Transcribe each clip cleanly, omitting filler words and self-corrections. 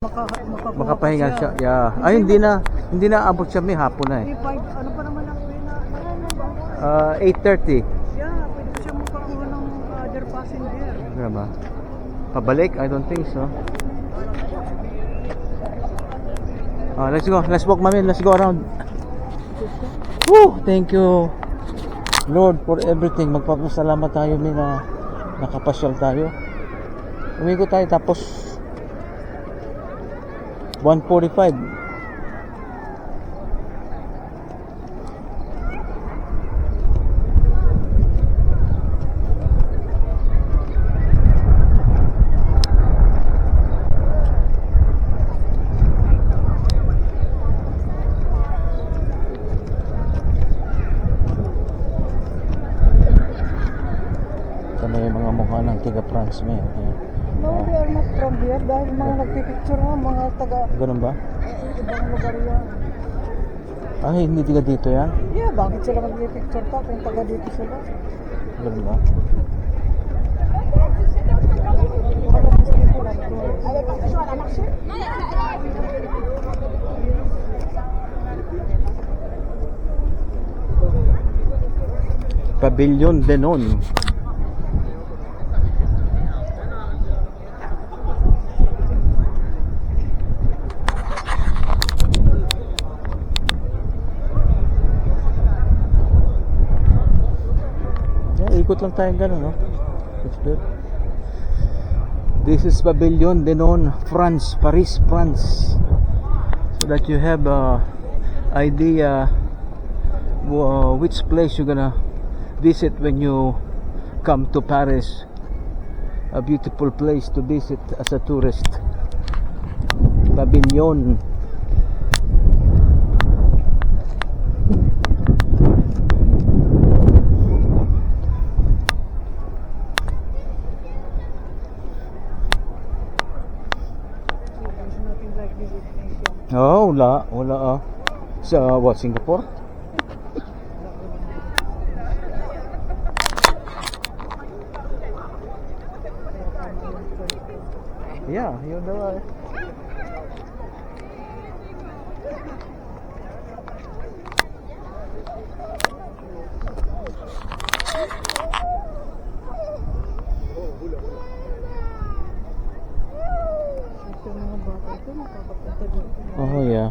Makapahinga siya. Yeah. Ay, hindi na abot siya, may hapon na eh. Ano pa naman ang 8:30. Yeah, pwede ko siya makakuha ng other passenger. Ano ba? Pabalik? I don't think so. Let's go. Let's walk, mami. Let's go around. Woo! Thank you, Lord, for everything. Magpapasalamat tayo, may na nakapasyal tayo. Umikot tayo tapos 1:45. Ito na yung mga mukha ng tiga-France mo. No, they are not from here dahil mga nagpipicture mo, mga taga Ganun ba? ibang lugar yan. Ay, hindi tiga dito yan? Yeah, bakit sila magpipicture pa kung taga dito sila? Ganun ba? Pavilion Denon. Ikot lang tayo gano'n, no? That's good. This is Pavilion Denon, France, Paris, France. So that you have idea which place you're gonna visit when you come to Paris. A beautiful place to visit as a tourist. Pavilion. Oh, wala sa what, Singapore? Yeah, yun daw. Oh yeah.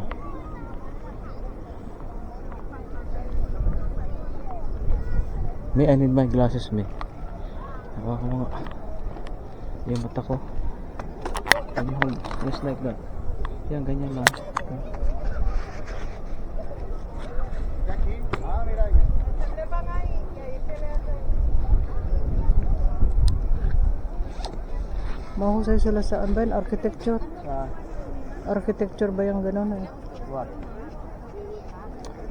I need my glasses, me. Hawakan mo nga. Yung mata ko. Can you hold? Just like that. Yan, ganyan lang. Mahusay sila saan ba yun? Architecture? Sa Architecture ba yung gano'n eh? what?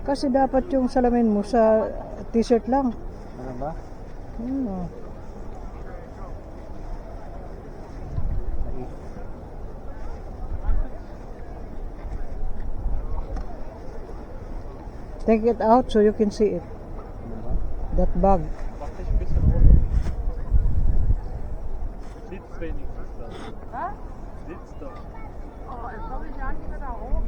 Kasi dapat yung salamin mo sa t-shirt lang. Ano ba? Take it out so you can see it. That bag. Hä? Sitzt doch. Oh, jetzt komme ich ja nicht mehr da hoch.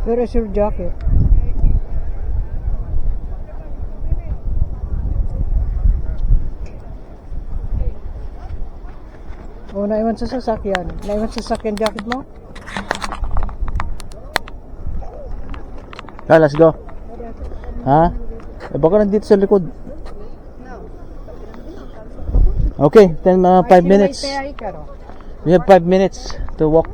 Where is your jacket? Oh, naiwan sa sasakyan. Naiwan sa sasakyan jacket mo? Let's go. Ha? Baka nandito sa likod. Okay, 5 minutes. We have 5 minutes to walk.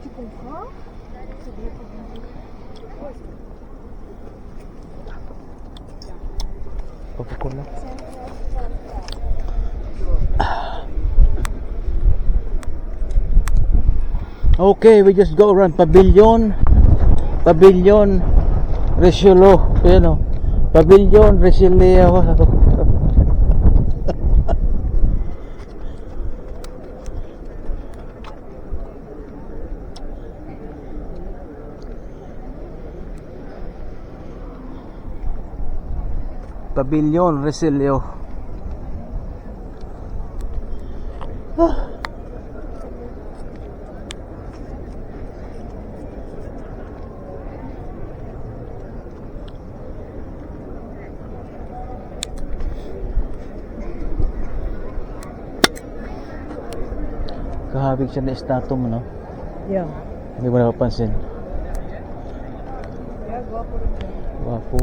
Tu comprends? Coca-Cola. Okay, we just go around Pavilion Richelieu, you know, Pavilion Richelieu. Pavilion Richelieu. Kahabig siya na estatong, no? Yeah. Hindi mo nakapansin. Yeah, guwapo rin siya. Wapo.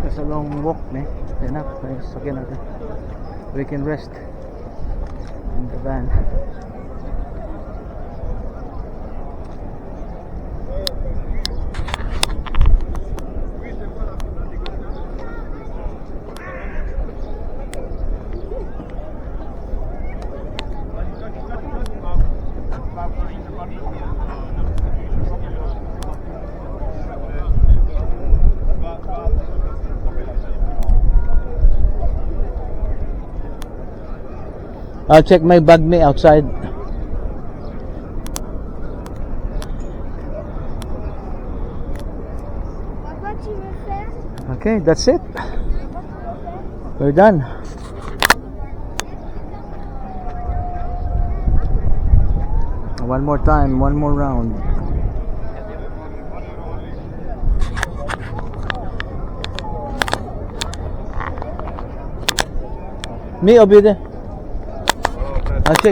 It's a long walk, man. Enough. Sakyan natin. We can rest in the van. I'll check my bag me outside. Papa, tu veux faire? Okay, that's it. We're done. One more time, one more round. Me, Obide.